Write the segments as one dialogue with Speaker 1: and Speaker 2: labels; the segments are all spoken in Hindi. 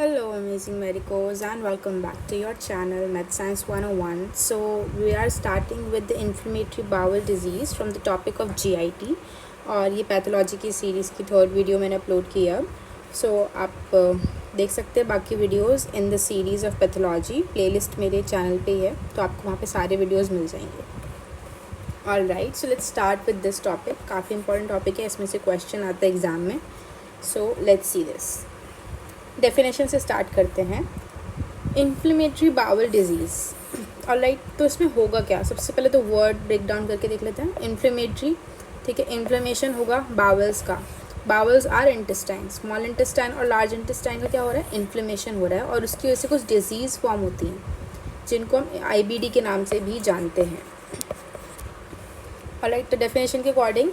Speaker 1: Hello, amazing medicos, and welcome back to your channel Med Science 101. So, we are starting with the inflammatory bowel disease from the topic of GIT. और ये पैथोलॉजी की सीरीज़ की थर्ड वीडियो मैंने अपलोड की है. सो आप देख सकते हैं बाकी videos in the series of pathology. Playlist मेरे चैनल पे ही है, तो आपको वहाँ पे सारे वीडियोस मिल जाएंगे. All right, so let's start with this topic. काफ़ी इंपॉर्टेंट टॉपिक है, इसमें से क्वेश्चन आता है एग्ज़ाम में. So let's see this. Definition से स्टार्ट करते हैं. Inflammatory bowel disease. ऑलराइट, तो इसमें होगा क्या? सबसे पहले तो वर्ड ब्रेक डाउन करके देख लेते हैं. इन्फ्लेमेटरी, ठीक है. इन्फ्लेमेशन होगा बाउल्स का. Bowels are intestine. Small intestine और लार्ज इंटेस्टाइन का क्या हो रहा है? इन्फ्लेमेशन हो रहा है, और उसकी वजह से कुछ डिजीज़ फॉर्म होती हैं जिनको हम IBD के नाम से भी जानते हैं. ऑलराइट, तो डेफिनेशन के अकॉर्डिंग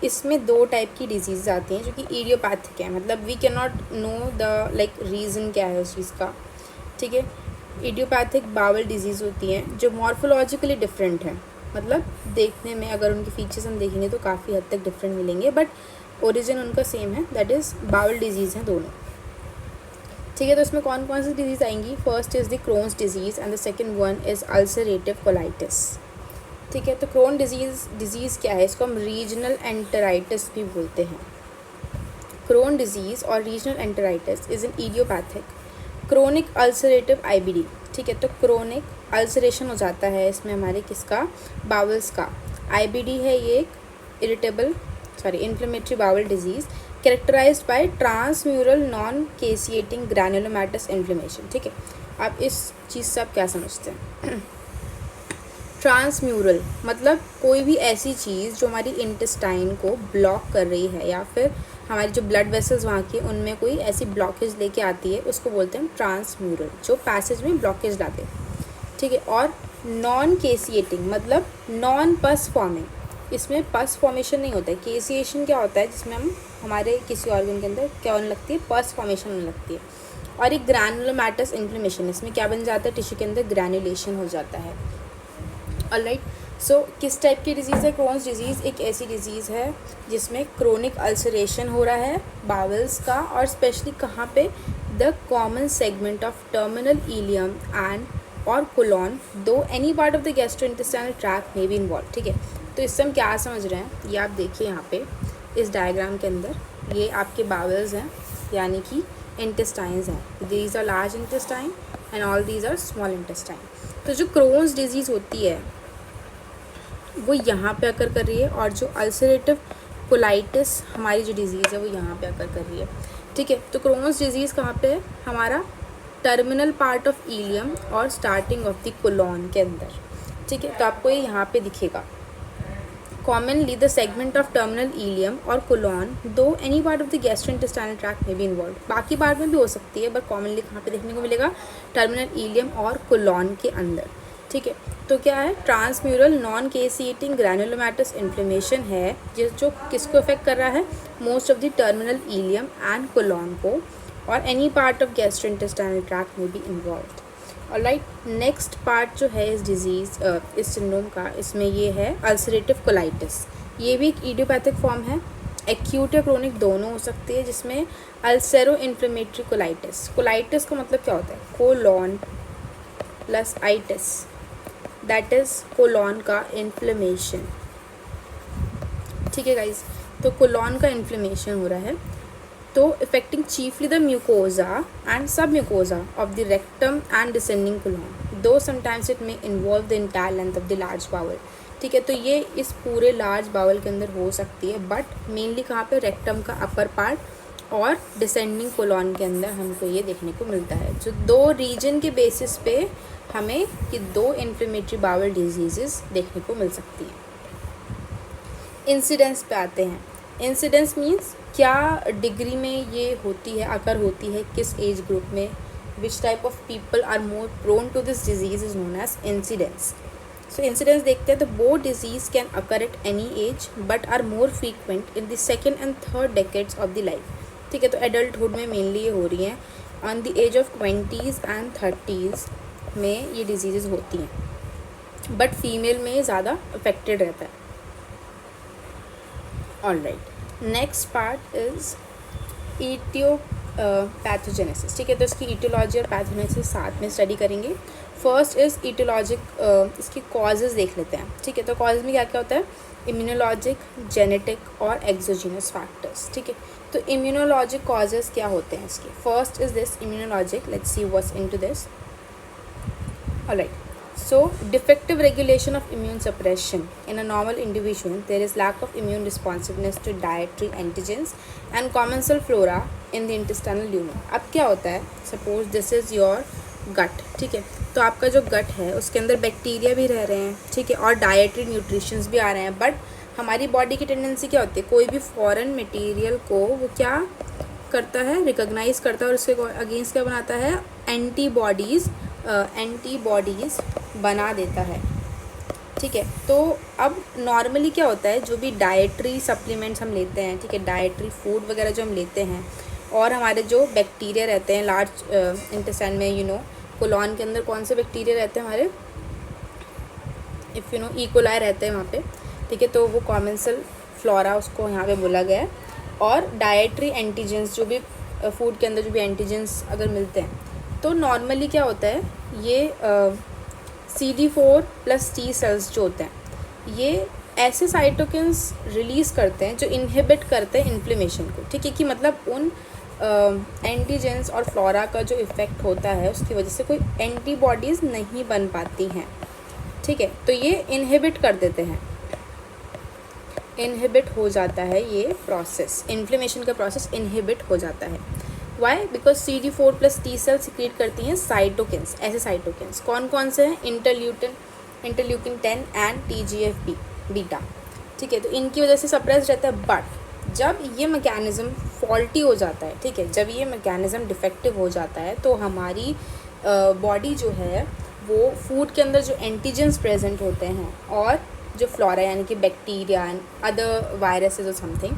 Speaker 1: इसमें दो टाइप की डिजीज़ आती हैं जो कि इडियोपैथिक है. मतलब we can not know the reason क्या है उस चीज़ का, ठीक है. इडियोपैथिक बावल डिजीज़ होती हैं जो मॉर्फोलॉजिकली डिफरेंट है. मतलब देखने में अगर उनके फीचर्स हम देखेंगे तो काफ़ी हद तक डिफरेंट मिलेंगे, बट ओरिजिन उनका सेम है. दैट इज़ बावल डिजीज़ हैं दोनों, ठीक है. तो इसमें कौन कौन सी डिजीज़ आएंगी? First is the Crohn's disease and the second one is ulcerative colitis, ठीक है. तो क्रोन डिजीज़ क्या है? इसको हम रीजनल एंटेराइटिस भी बोलते हैं. क्रोन डिजीज़ और regional enteritis is an idiopathic chronic ulcerative IBD, ठीक है. तो क्रोनिक अल्सरेशन हो जाता है इसमें हमारे किसका? बावल्स का. IBD है ये एक inflammatory bowel disease characterized by transmural non caseating granulomatous inflammation, ठीक है. आप इस चीज़ से आप क्या समझते हैं? ट्रांसम्यूरल मतलब कोई भी ऐसी चीज़ जो हमारी इंटेस्टाइन को ब्लॉक कर रही है, या फिर हमारी जो ब्लड वेसल्स वहाँ की उनमें कोई ऐसी ब्लॉकेज लेके आती है, उसको बोलते हैं ट्रांसम्यूरल, जो पैसेज में ब्लॉकेज लाते हैं, ठीक है. और नॉन केसिएटिंग मतलब नॉन पस फॉर्मिंग. इसमें पस फॉर्मेशन नहीं होता है. केसिएशन क्या होता है? जिसमें हम हमारे किसी ऑर्गन के अंदर क्या होने लगती है? पस फॉर्मेशन होने लगती है. और एक ग्रैनुलोमैटस इन्फ्लेमेशन, इसमें क्या बन जाता है? टिश्यू के अंदर ग्रैनुलेशन हो जाता है. ऑलराइट, सो किस टाइप की डिजीज़ है क्रोन्स डिजीज़? एक ऐसी डिजीज़ है जिसमें क्रोनिक अल्सरेशन हो रहा है बावल्स का, और स्पेशली कहाँ पे? The common segment of terminal ileum and और कोलॉन, दो any part of the gastrointestinal tract में बी इन्वॉल्व, ठीक है. तो इससे हम क्या समझ रहे हैं? ये आप देखिए यहाँ पे इस डायग्राम के अंदर, ये आपके बावल्स हैं, यानी कि इंटेस्टाइन्स हैं. These are large intestine and all these are small intestine. तो जो क्रोन्स डिजीज़ होती है वो यहाँ पे आकर कर रही है, और जो अल्सरेटिव कोलाइटिस हमारी जो डिज़ीज़ है वो यहाँ पे आकर कर रही है, ठीक है. तो क्रोन्स डिजीज़ कहाँ पे है? हमारा टर्मिनल पार्ट ऑफ इलियम और स्टार्टिंग ऑफ द कोलॉन के अंदर, ठीक है. तो आपको ये यहाँ पे दिखेगा. Commonly the segment of terminal ileum और कोलॉन, दो any part of the gastrointestinal tract में भी इन्वॉल्व. बाकी पार्ट में भी हो सकती है, बट कॉमनली कहाँ पे देखने को मिलेगा? टर्मिनल इलियम और कोलॉन के अंदर, ठीक है. तो क्या है? Transmural non caseating granulomatous inflammation है जो किसको इफेक्ट कर रहा है? Most of the terminal ileum and colon को, और any part of gastrointestinal tract में भी इन्वॉल्व. ऑलराइट, नेक्स्ट पार्ट जो है इस डिजीज़ इस सिंड्रोम का, इसमें ये है अल्सरेटिव कोलाइटिस. ये भी एक इडियोपैथिक फॉर्म है. एक्यूट या क्रोनिक दोनों हो सकती है, जिसमें अल्सेरो इन्फ्लेमेटरी कोलाइटिस. कोलाइटिस का मतलब क्या होता है? Colon plus itis, that is colon का इन्फ्लेमेशन, ठीक है गाइज. तो कोलॉन का इन्फ्लेमेशन हो रहा है, तो affecting chiefly the mucosa and sub mucosa of the rectum and descending colon, though sometimes it may involve the entire length of the large bowel, ठीक है. तो ये इस पूरे लार्ज बावल के अंदर हो सकती है, बट मेनली कहाँ पे? रेक्टम का अपर पार्ट और डिसेंडिंग कोलॉन के अंदर हमको ये देखने को मिलता है. जो दो रीजन के बेसिस पे हमें ये दो इन्फ्लेमेटरी बावल डिजीज़ देखने को मिल सकती हैं. इंसिडेंस पे आते हैं. इंसिडेंस मीन्स क्या डिग्री में ये होती है, अकर होती है, किस एज ग्रुप में, which type of people are more prone to this disease is known as incidence. So incidence देखते हैं तो both disease can occur at any age but are more frequent in the second and third decades of the life, ठीक है. तो एडल्टहुड में मेनली ये हो रही हैं. On the age of 20s and 30s में ये डिजीज़ होती हैं, बट फीमेल में ज़्यादा अफेक्टेड रहता है. Alright, next part is pathogenesis, ठीक है। तो इसकी ईटियोलॉजी और पैथोजेनेसिस साथ में स्टडी करेंगे। फर्स्ट इज़ ईटियोलॉजिक, इसकी कॉजेज़ देख लेते हैं, ठीक है। तो कॉजेज़ में क्या क्या होता है, इम्यूनोलॉजिक, जेनेटिक और एक्सोजीनस फैक्टर्स, ठीक है। तो इम्यूनोलॉजिक कॉजेज़ क्या होते हैं इसके, first is this immunologic, let's see what's into this. Alright, so defective regulation of immune suppression in a normal individual, there is lack of immune responsiveness to dietary antigens and commensal flora in the intestinal lumen। अब क्या होता है, suppose this is your gut, ठीक है। तो आपका जो गट है उसके अंदर बैक्टीरिया भी रह रहे हैं, ठीक है, और डाइटरी न्यूट्रिशंस भी आ रहे हैं, बट हमारी बॉडी की टेंडेंसी क्या होती है, कोई भी फॉरेन मटेरियल को वो क्या करता है, रिकॉग्नाइज करता है और उसके अगेंस्ट क्या बनाता है, एंटीबॉडीज़ बना देता है, ठीक है। तो अब नॉर्मली क्या होता है, जो भी डाइटरी सप्लीमेंट्स हम लेते हैं, ठीक है, डाइटरी फूड वगैरह जो हम लेते हैं, और हमारे जो बैक्टीरिया रहते हैं लार्ज इंटेस्टाइन में, कोलॉन के अंदर कौन से बैक्टीरिया रहते हैं हमारे, इफ़ इकोलाई रहते हैं वहाँ पे, ठीक है। तो वो कॉमेंसल फ्लोरा उसको यहाँ पे बोला गया है। और डाइटरी एंटीजेंस, जो भी फूड के अंदर जो भी एंटीजेंस अगर मिलते हैं, तो नॉर्मली क्या होता है, ये CD4 प्लस T सेल्स जो होते हैं, ये ऐसे साइटोकिन्स रिलीज़ करते हैं जो इनहिबिट करते हैं इन्फ्लेमेशन को, ठीक है। कि मतलब उन एंटीजेंस और फ्लोरा का जो इफ़ेक्ट होता है उसकी वजह से कोई एंटीबॉडीज़ नहीं बन पाती हैं, ठीक है। तो ये इनहिबिट कर देते हैं, इनहिबिट हो जाता है ये प्रोसेस, इन्फ्लेमेशन का प्रोसेस इनहिबिट हो जाता है। Why, because CD4 plus T cell secrete करती हैं साइटोकिन्स, ऐसे साइटोकिन्स कौन कौन से हैं, इंटरल्यूकिन 10 एंड TGF बीटा, ठीक है। तो इनकी वजह से सप्रेस रहता है, बट जब ये मैकेनिज़्म फॉल्टी हो जाता है, ठीक है, जब ये मैकेनिज़्म डिफेक्टिव हो जाता है, तो हमारी बॉडी जो है वो फूड के अंदर जो एंटीजेंस प्रेजेंट होते हैं और जो फ्लोरा यानी कि बैक्टीरिया एंड अदर वायरसेस और समथिंग,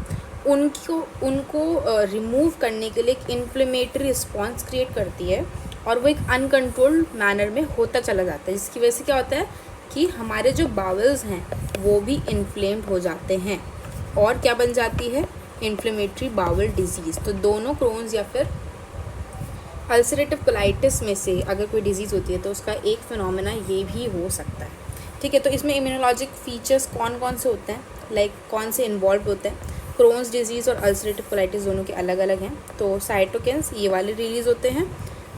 Speaker 1: उनको रिमूव करने के लिए एक इन्फ्लेमेटरी रिस्पॉन्स क्रिएट करती है, और वो एक अनकंट्रोल्ड मैनर में होता चला जाता है, जिसकी वजह से क्या होता है कि हमारे जो बावल्स हैं वो भी इन्फ्लेम्ड हो जाते हैं, और क्या बन जाती है, इन्फ्लेमेटरी बावल डिजीज़। तो दोनों क्रोन्स या फिर अल्सरेटिव कोलाइटिस में से अगर कोई डिजीज़ होती है तो उसका एक फिनोमेना ये भी हो सकता है, ठीक है। तो इसमें इम्यूनोलॉजिक फीचर्स कौन कौन से होते हैं, लाइक कौन से इन्वॉल्व होते हैं, क्रोन्स डिजीज़ और अल्सरेटिव कोलाइटिस दोनों के अलग अलग हैं। तो साइटोकिन्स ये वाले रिलीज़ होते हैं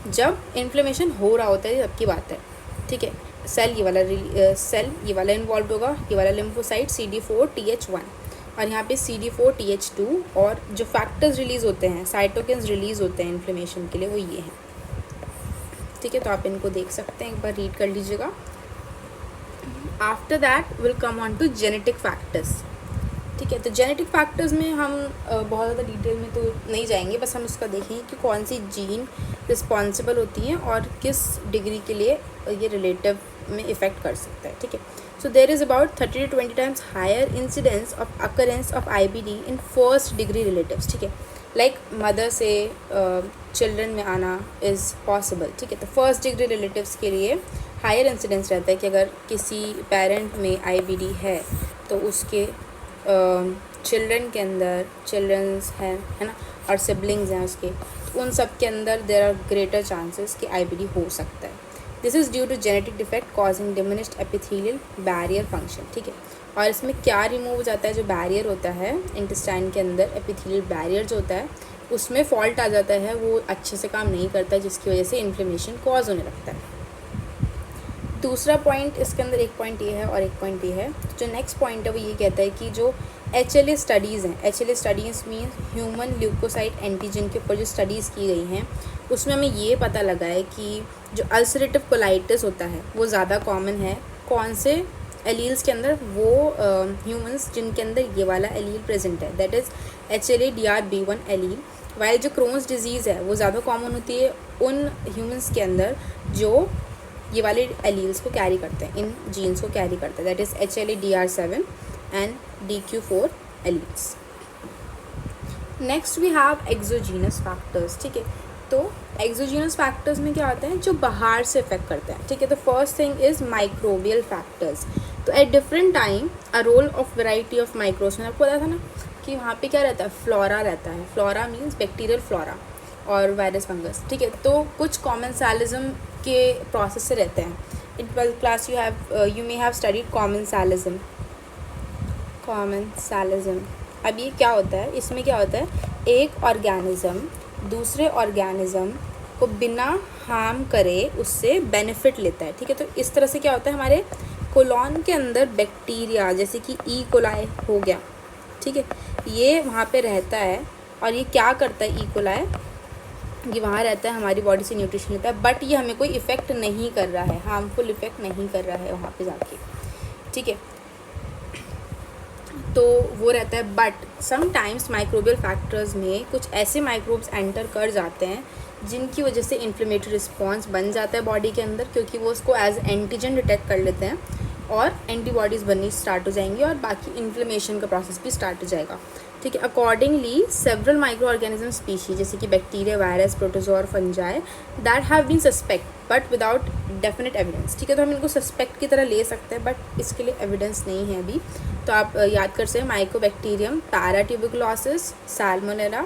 Speaker 1: जब इन्फ्लेमेशन हो रहा होता है, तब की बात है, ठीक है। सेल ये वाला इन्वॉल्व होगा, ये वाला लिम्फोसाइट CD4 TH1, और यहाँ पे CD4 TH2, और जो फैक्टर्स रिलीज़ होते हैं, साइटोकिन्स रिलीज़ होते हैं इन्फ्लेमेशन के लिए, वो ये हैं, ठीक है। तो आप इनको देख सकते हैं, एक बार रीड कर लीजिएगा। After that will come on to genetic factors, ठीक है। तो जेनेटिक फैक्टर्स में हम बहुत ज़्यादा डिटेल में तो नहीं जाएंगे, बस हम उसका देखेंगे कि कौन सी जीन रिस्पॉन्सिबल होती हैं और किस डिग्री के लिए ये रिलेटिव में इफ़ेक्ट कर सकता है, ठीक है। So there is about 30 to 20 times higher incidence of occurrence of IBD in first degree relatives, ठीक है। लाइक मदर से चिल्ड्रन में आना इज़ पॉसिबल, ठीक है। तो फर्स्ट डिग्री रिलेटिव्स के लिए हायर इंसिडेंस रहता है कि अगर किसी पेरेंट में IBD है तो उसके चिल्ड्रन के अंदर, चिल्ड्रंस है ना, और सिबलिंग्स हैं उसके, तो उन सब के अंदर देर आर ग्रेटर चांसेस कि IBD हो सकता है। This is due to genetic defect causing diminished epithelial barrier function, ठीक है। और इसमें क्या रिमूव हो जाता है, जो बैरियर होता है इंटेस्टाइन के अंदर, एपिथेलियल बैरियर जो होता है उसमें फॉल्ट आ जाता है, वो अच्छे से काम नहीं करता, जिसकी वजह से इन्फ्लेमेशन कॉज होने लगता है। दूसरा पॉइंट इसके अंदर, एक पॉइंट ये है और एक पॉइंट ये है। जो नेक्स्ट पॉइंट है वो ये कहता है कि जो HLA स्टडीज़ हैं, HLA studies mean human leukocyte antigen के ऊपर जो स्टडीज़ की गई हैं, उसमें हमें ये पता लगा है कि जो अल्सरेटिव कोलाइटिस होता है वो ज़्यादा कॉमन है कौन से एलील्स के अंदर, वो ह्यूमंस जिनके अंदर ये वाला एलील प्रेजेंट है, that is HLA-DR B1 allele. While जो क्रोन्स डिजीज़ है वो ज़्यादा कॉमन होती है उन ह्यूमंस के अंदर जो ये वाले एलील्स को कैरी करते हैं, इन जीन्स को कैरी करते हैं, that is HLA-DR7 and DQ4 alleles. Next we have exogenous factors, ठीक है। तो एक्सोजीनस फैक्टर्स में क्या आते हैं, जो बाहर से इफेक्ट करते हैं, ठीक है। तो first thing is microbial factors. तो at different time a role of variety of microbes, मैंने आपको बताया था ना कि वहाँ पे क्या रहता है, फ्लोरा रहता है। फ्लोरा मीन्स बैक्टीरियल फ्लोरा, और वायरस फंगस, ठीक है। तो कुछ कॉमेंसालिज्म के प्रोसेस से रहते हैं। In 12th class you may have studied commensalism. अब ये क्या होता है, इसमें क्या होता है, एक ऑर्गेनिज्म दूसरे ऑर्गेनिज्म को बिना हार्म करे उससे बेनिफिट लेता है, ठीक है। तो इस तरह से क्या होता है, हमारे कोलोन के अंदर बैक्टीरिया जैसे कि ई कोलाई हो गया, ठीक है, ये वहाँ पे रहता है और ये क्या करता है, ई कोलाई ये वहाँ रहता है, हमारी बॉडी से न्यूट्रिशन लेता है, बट ये हमें कोई इफ़ेक्ट नहीं कर रहा है, हार्मफुल इफ़ेक्ट नहीं कर रहा है वहाँ पे जाके, ठीक है। तो वो रहता है, बट समटाइम्स माइक्रोबियल फैक्टर्स में कुछ ऐसे माइक्रोब्स एंटर कर जाते हैं जिनकी वजह से इन्फ्लेमेटरी रिस्पॉन्स बन जाता है बॉडी के अंदर, क्योंकि वो उसको एज एंटीजन डिटेक्ट कर लेते हैं और एंटीबॉडीज़ बननी स्टार्ट हो जाएंगी और बाकी इन्फ्लेमेशन का प्रोसेस भी स्टार्ट हो जाएगा, ठीक है। Accordingly several micro organism species जैसे कि बैक्टीरिया, वायरस, प्रोटोजोआ और fungi that have been suspect but without definite evidence, ठीक है। तो हम इनको सस्पेक्ट की तरह ले सकते हैं बट इसके लिए एविडेंस नहीं है अभी। तो आप याद कर सकते हैं माइकोबैक्टीरियम, पैराट्यूबरकुलोसिस, सैल्मोनेला,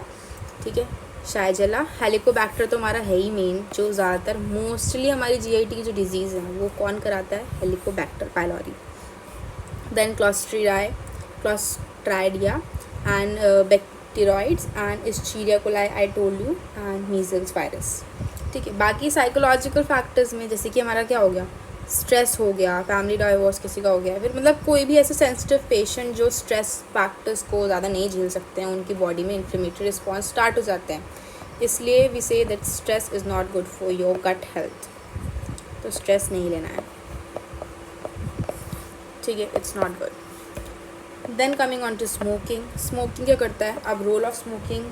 Speaker 1: ठीक है, शाइजेला, हेलिकोबैक्टर तो हमारा है ही मेन, जो ज़्यादातर मोस्टली हमारी जीआईटी की जो डिजीज़ है वो कौन कराता है, Helicobacter pylori. Then Clostridia and Bacteroides and Escherichia coli I told you and measles virus, ठीक है। बाकी साइकोलॉजिकल फैक्टर्स में जैसे कि हमारा क्या हो गया, स्ट्रेस हो गया, फैमिली डाइवोर्स किसी का हो गया, फिर मतलब कोई भी ऐसे सेंसिटिव पेशेंट जो स्ट्रेस फैक्टर्स को ज़्यादा नहीं झेल सकते हैं, उनकी बॉडी में इन्फ्लेमेटरी रिस्पॉन्स स्टार्ट हो जाते हैं, इसलिए we say that stress is not good for your gut health. तो स्ट्रेस नहीं लेना है, ठीक है, it's not good. Then coming on to smoking क्या करता है, अब रोल ऑफ स्मोकिंग,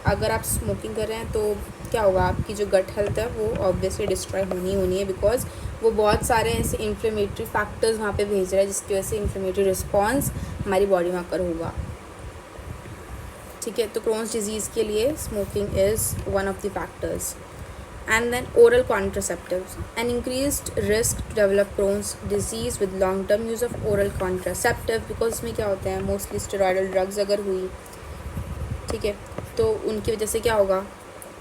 Speaker 1: अगर आप स्मोकिंग कर रहे हैं तो क्या होगा, आपकी जो गट हेल्थ है वो ऑब्वियसली डिस्ट्रॉय होनी है, बिकॉज वो बहुत सारे ऐसे इन्फ्लेमेटरी फैक्टर्स वहाँ पे भेज रहा है जिसकी वजह से इन्फ्लेमेटरी रिस्पॉन्स हमारी बॉडी में आकर होगा, ठीक है। तो क्रोन्स डिजीज़ के लिए smoking is one of the factors. And then oral contraceptives, an increased risk to develop Crohn's disease with long term use of oral contraceptive, because इसमें क्या होता है, मोस्टली स्टेरॉयडल ड्रग्स अगर हुई, ठीक है, तो उनकी वजह से क्या होगा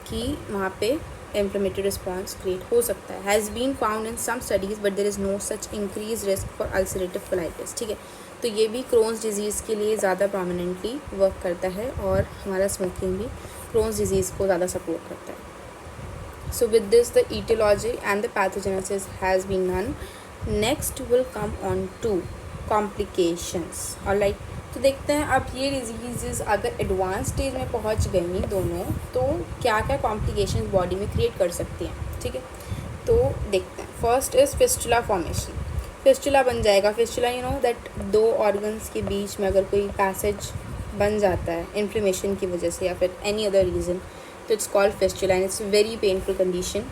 Speaker 1: कि वहाँ पे इन्फ्लेमेटरी रिस्पॉन्स क्रिएट हो सकता है। Has been found in some studies but there is no such increase risk for ulcerative colitis, ठीक है। तो ये भी क्रोन्स डिजीज़ के लिए ज़्यादा प्रोमिनेंटली वर्क करता है और हमारा स्मोकिंग भी क्रोन्स डिजीज़ को ज़्यादा सपोर्ट करता है। So with this the aetiology and the pathogenesis has been done. Next will come on to complications, alright. तो देखते हैं अब ये डिजीज़ अगर एडवांस स्टेज में पहुंच गई दोनों तो क्या क्या कॉम्प्लिकेशंस बॉडी में क्रिएट कर सकती हैं, ठीक है। तो देखते हैं, first is fistula formation, fistula बन जाएगा। फिस्टुला यू नो दैट दो ऑर्गन्स के बीच में अगर कोई पैसेज बन जाता है इन्फ्लेमेशन की वजह से या फिर एनी अदर रीज़न, तो it's called fistula and it's very painful condition.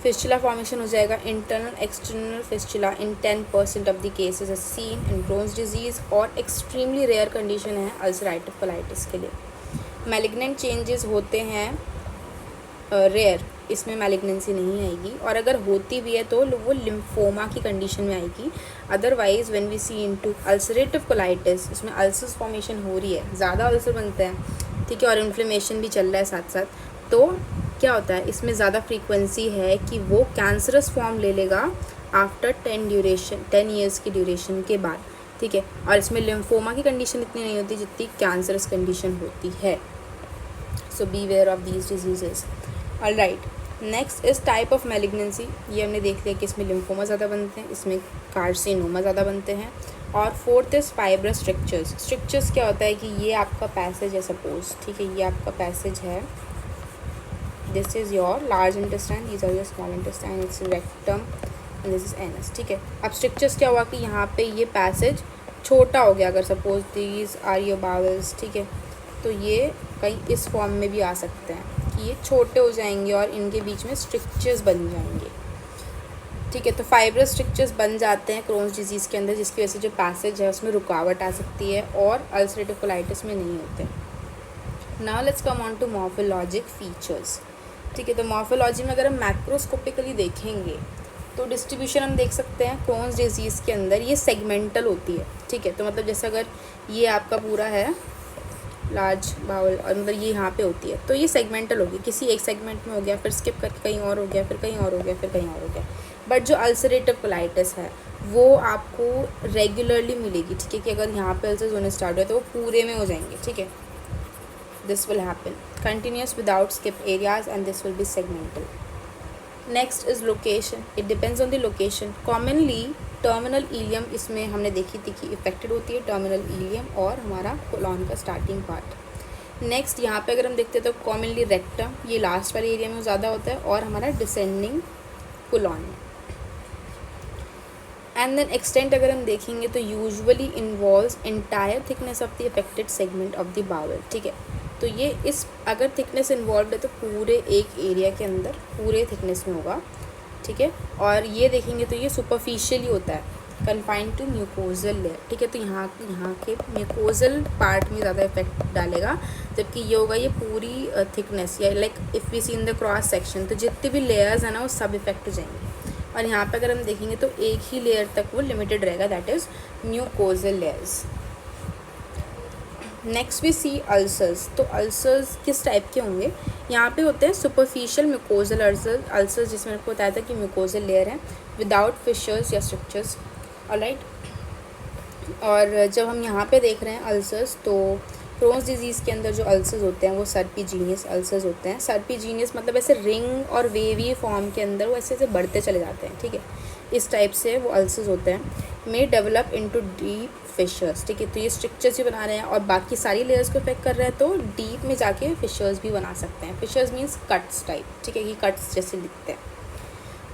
Speaker 1: Fistula formation हो जाएगा internal external fistula in 10% of the cases is seen in Crohn's disease और एक्सट्रीमली रेयर कंडीशन है अल्सरेटिव कोलाइटिस के लिए। मैलिग्नेंट चेंजेस होते हैं रेयर, इसमें मैलिग्नेंसी नहीं आएगी और अगर होती भी है तो वो लिम्फोमा की कंडीशन में आएगी। Otherwise when we see into ulcerative colitis, इसमें अल्सर्स फॉर्मेशन हो रही है, ज़्यादा अल्सर बनते हैं, ठीक है, और इन्फ्लेमेशन भी चल रहा है साथ साथ, तो क्या होता है इसमें ज़्यादा फ्रीक्वेंसी है कि वो कैंसरस फॉर्म ले लेगा आफ्टर 10 ईयर्स की ड्यूरेशन के बाद, ठीक है। और इसमें लिम्फोमा की कंडीशन इतनी नहीं होती जितनी कैंसरस कंडीशन होती है। So be aware of these diseases, alright. Next is type of malignancy, ये हमने देख लिया कि इसमें लिम्फोमा ज़्यादा बनते हैं, इसमें कार्सिनोमा ज़्यादा बनते हैं। और फोर्थ इज़ फाइब्रस स्ट्रक्चर्स क्या होता है कि ये आपका पैसेज है सपोज, ठीक है, ये आपका पैसेज है, this is your large intestine, these are your small intestine, it's rectum and this is anus, ठीक है। अब स्ट्रक्चर्स क्या हुआ कि यहाँ पे ये पैसेज छोटा हो गया, अगर suppose these are your bowels, ठीक है, तो ये कहीं इस फॉर्म में भी आ सकते हैं कि ये छोटे हो जाएंगे और इनके बीच में स्ट्रक्चर्स बन जाएंगे, ठीक है। तो फाइब्रस स्ट्रक्चर्स बन जाते हैं क्रोन्स डिजीज़ के अंदर, जिसकी वजह से जो पैसेज है उसमें रुकावट आ सकती है और अल्सरेटिव कोलाइटिस में नहीं होते। Now let's come on to morphologic features, ठीक है। तो मॉर्फोलॉजी में अगर हम मैक्रोस्कोपिकली देखेंगे तो डिस्ट्रीब्यूशन हम देख सकते हैं क्रोन्स डिजीज़ के अंदर ये सेगमेंटल होती है, ठीक है। तो मतलब जैसे अगर ये आपका पूरा है लार्ज बाउल, और मतलब ये यहाँ पे होती है, तो ये सेगमेंटल होगी, किसी एक सेगमेंट में हो गया, फिर स्किप करके कहीं और हो गया, फिर कहीं और हो गया, फिर कहीं और हो गया। बट जो अल्सरेटिव कोलाइटिस है वो आपको रेगुलरली मिलेगी, ठीक है, कि अगर यहाँ पे अल्सर्स होने स्टार्ट हुए तो वो पूरे में हो जाएंगे, ठीक है। This will happen continuous without skip areas and this will be segmental. Next is location, it depends on the location. Commonly terminal ileum इसमें हमने देखी थी कि इफेक्टेड होती है, टर्मिनल इलियम और हमारा कोलॉन का स्टार्टिंग पार्ट। नेक्स्ट यहाँ पे अगर हम देखते हैं तो कॉमनली रेक्टम, ये लास्ट वाले एरिया में ज़्यादा होता है, और हमारा descending colon. And then extent अगर हम देखेंगे तो usually involves entire thickness of the affected segment of the bowel, ठीक है। तो ये इस अगर थिकनेस इन्वॉल्व है तो पूरे एक एरिया के अंदर पूरे थिकनेस में होगा, ठीक है। और ये देखेंगे तो ये सुपरफिशियली होता है, कन्फाइंड टू म्यूकोजल लेयर, ठीक है। तो यहाँ के म्यूकोजल पार्ट में ज़्यादा इफेक्ट डालेगा, जबकि ये होगा ये पूरी थिकनेस, या like if we see in the cross section, तो जितने भी लेयर्स हैं ना वो सब इफेक्ट हो जाएंगे। और यहाँ पे अगर हम देखेंगे तो एक ही लेयर तक वो लिमिटेड रहेगा, that is mucosal layers. Next we see ulcers. तो अल्सर्स किस टाइप के होंगे, यहाँ पे होते हैं सुपरफिशियल म्यूकोजल अल्सर्स, जिसमें आपको बताया था कि म्यूकोजल लेयर है विदाउट फिशर्स या स्ट्रक्चर्स, ऑलराइट। और जब हम यहाँ पे देख रहे हैं अल्सर्स, तो क्रोन्स डिजीज़ के अंदर जो अल्सर्स होते हैं वो सर्पिजीनियस अल्सर्स होते हैं। सर्पिजीनियस मतलब ऐसे रिंग और वेवी फॉर्म के अंदर वो ऐसे ऐसे बढ़ते चले जाते हैं, ठीक है, इस टाइप से वो अल्सर्स होते हैं। मे डेवलप इनटू डीप फिशर्स, ठीक है। तो ये स्ट्रक्चर्स भी बना रहे हैं और बाकी सारी लेयर्स को इफेक्ट कर रहे हैं, तो डीप में जाके फिशर्स भी बना सकते हैं। फिशर्स मीन्स कट्स टाइप, ठीक है, कि कट्स जैसे दिखते हैं।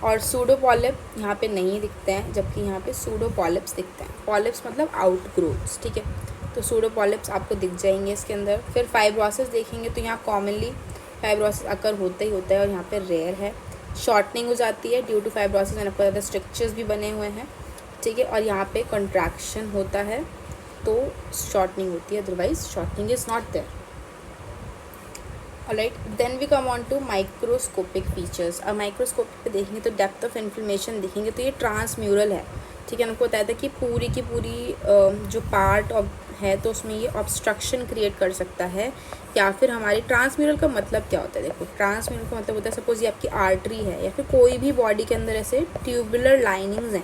Speaker 1: और सूडो पॉलिप यहाँ पे नहीं दिखते हैं, जबकि यहाँ पे सूडो पॉलिप्स दिखते हैं। पॉलिप्स मतलब आउटग्रोथ्स, ठीक है, तो सूडो पॉलिप्स आपको दिख जाएंगे इसके अंदर। फिर फाइब्रोसिस देखेंगे तो यहाँ कॉमनली फाइब्रोसिस अकर होता ही होता है, और यहाँ पे रेयर है। शॉर्टनिंग हो जाती है ड्यू टू फाइब्रोसिस एंड आपको ज़्यादा स्ट्रक्चर्स भी बने हुए हैं, ठीक है। और यहाँ पे कंट्रैक्शन होता है तो शॉर्टनिंग होती है, otherwise shortening is not there, alright. Then we come on to microscopic features. अब माइक्रोस्कोपिक पे देखेंगे तो डेप्थ ऑफ इन्फ्लेमेशन देखेंगे तो ये ट्रांसम्यूरल है, ठीक है। उनको बताया था कि पूरी की पूरी जो पार्ट ऑफ है तो उसमें ये ऑब्स्ट्रक्शन क्रिएट कर सकता है, या फिर हमारी ट्रांसम्यूरल का मतलब क्या होता है, देखो ट्रांसम्यूरल का मतलब होता है सपोज ये आपकी आर्टरी है, या फिर कोई भी बॉडी के अंदर ऐसे ट्यूबुलर लाइनिंग्स हैं,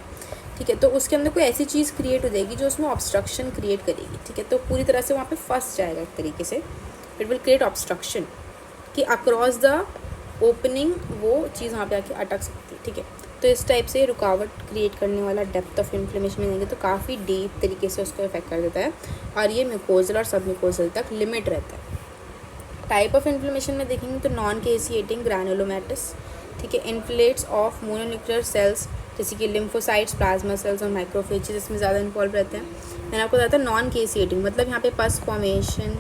Speaker 1: ठीक है, तो उसके अंदर कोई ऐसी चीज़ क्रिएट हो जाएगी जो उसमें ऑब्स्ट्रक्शन क्रिएट करेगी, ठीक है। तो पूरी तरह से वहाँ पे फंस जाएगा एक तरीके से, इट विल क्रिएट ऑब्स्ट्रक्शन, कि अक्रॉस द ओपनिंग वो चीज़ वहाँ पे आके अटक सकती है, ठीक है। तो इस टाइप से रुकावट क्रिएट करने वाला डेप्थ ऑफ इन्फ्लेमेशन में देंगे तो काफ़ी डीप तरीके से उसको इफेक्ट कर देता है, और ये म्यूकोजल और सब म्यूकोजल तक लिमिट रहता है। टाइप ऑफ इन्फ्लेमेशन में देखेंगे तो नॉन केसिएटिंग ग्रैनुलोमैटस, ठीक है, इन्फ्लेट्स ऑफ मोनोन्यूक्लियर सेल्स जैसे कि लिम्फोसाइट्स, प्लाज्मा सेल्स और माइक्रोफेजेस इसमें ज़्यादा इन्वॉल्व रहते हैं। मैंने आपको बताया था नॉन केसिएटिंग मतलब यहाँ पे पस फॉर्मेशन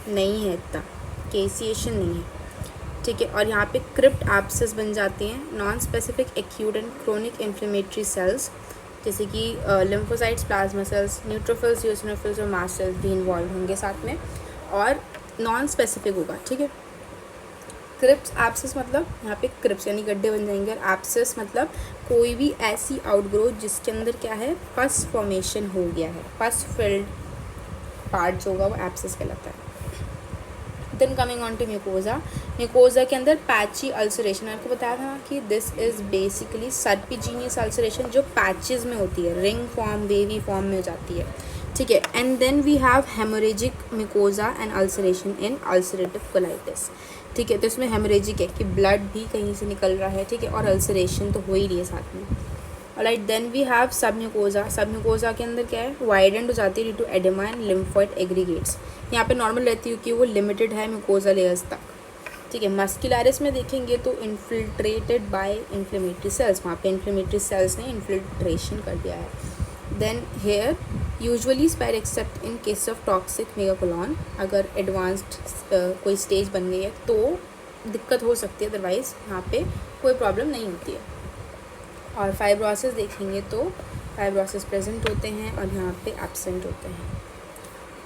Speaker 1: नहीं है, इतना केसिएशन नहीं है, ठीक है। और यहाँ पे क्रिप्ट एब्सेस बन जाती हैं। Non specific acute and chronic inflammatory cells जैसे कि lymphocytes, plasma cells, neutrophils, eosinophils और मास्ट सेल्स भी इन्वॉल्व होंगे साथ में, और नॉन स्पेसिफिक होगा, ठीक है। क्रिप्स एब्सेस मतलब यहाँ पे क्रिप्स यानी गड्ढे बन जाएंगे, और एब्सेस मतलब कोई भी ऐसी आउटग्रोथ जिसके अंदर क्या है पस फॉर्मेशन हो गया है, पस फिल्ड पार्ट जो होगा वो एब्सेस कहलाता है। Then coming on to mucosa, mucosa के अंदर पैची अल्सरेशन, आपको बताया था कि this is basically serpiginous ulceration जो पैचेस में होती है, रिंग फॉर्म, वेवी फॉर्म में हो जाती है, ठीक है। And then we have haemorrhagic mucosa and ulceration in ulcerative colitis, ठीक है। तो इसमें हेमोरेजिक है कि ब्लड भी कहीं से निकल रहा है, ठीक है, और अल्सरेशन तो हो ही रही है साथ में, alright. Then we have sub mucosa. Sub mucosa के अंदर क्या है, वाइडेंड हो जाती है due to oedema and lymphoid aggregates. यहाँ पे नॉर्मल रहती है कि वो लिमिटेड है म्यूकोजा लेयर्स तक, ठीक है। मस्कुलरिस में देखेंगे तो इन्फिल्ट्रेटेड बाय इन्फ्लेमेटरी सेल्स, वहाँ पे इन्फ्लेमेटरी सेल्स ने इन्फिल्ट्रेशन कर दिया है। Then hair usually spare except in case of toxic megacolon, अगर एडवांस्ड कोई स्टेज बन गई है तो दिक्कत हो सकती है, अदरवाइज़ यहाँ पे कोई प्रॉब्लम नहीं होती है। और फाइब्रोसिस देखेंगे तो फाइब्रोसिस प्रेजेंट होते हैं और यहाँ पे एब्सेंट होते हैं,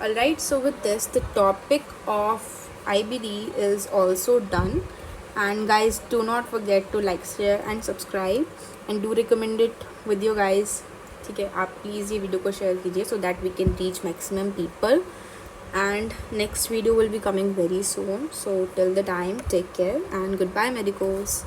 Speaker 1: alright. So with this the topic of IBD is also done, and guys do not forget to like, share and subscribe and do recommend it with your guys, ठीक है। आप प्लीज़ ये वीडियो को शेयर कीजिए so that we can reach maximum people, and next video will be coming very soon. So till the time, take care and goodbye medicos.